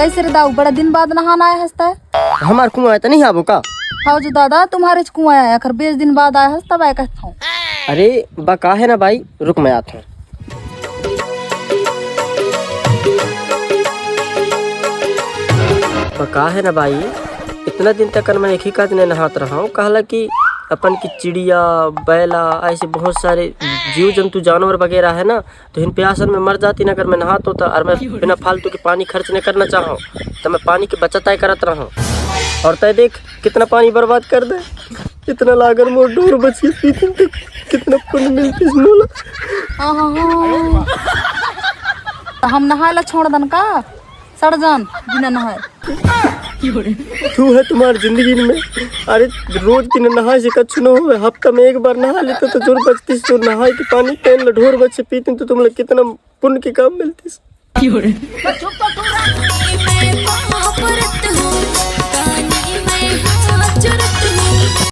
कैसे रे दाऊ, बड़ा दिन बाद नहाना आया हंसता है। हमार कुआं है तो नहीं आबो का? हाँ जो दादा तुम्हारे कुआं आया खर 20 दिन बाद आया हंस तब आया कहता हूँ। अरे बका है ना भाई, रुक मैं आता हूँ। बका है ना भाई, इतना दिन तक मैं एक ही काज नहीं नहात रहा हूँ। कहला कि अपन की चिड़िया बैला ऐसे बहुत सारे जीव जंतु जानवर वगैरह है ना, तो इन प्यासन में मर जाती ना अगर मैं नहाता तो। और मैं बिना फालतू के पानी खर्च नहीं करना चाहूँ तो मैं पानी की बचत तय करत रहा हूँ। और तय देख कितना पानी बर्बाद कर दे। इतना लागर मोर डोर बची पीती तो कितना पुण्य मिलती इस मोला। तो हम नहाए ला छोड़ दन का सड़ जान बिना नहाए। तू है तुम्हारी जिंदगी में। अरे रोज दिन नहाए से कच्छ न हो, हफ्ता में एक बार नहा लेते तो जोर बचती। तो नहाए के पानी पेन ढोर बच्चे पीते तो तुम लोग कितना पुण्य की काम मिलती।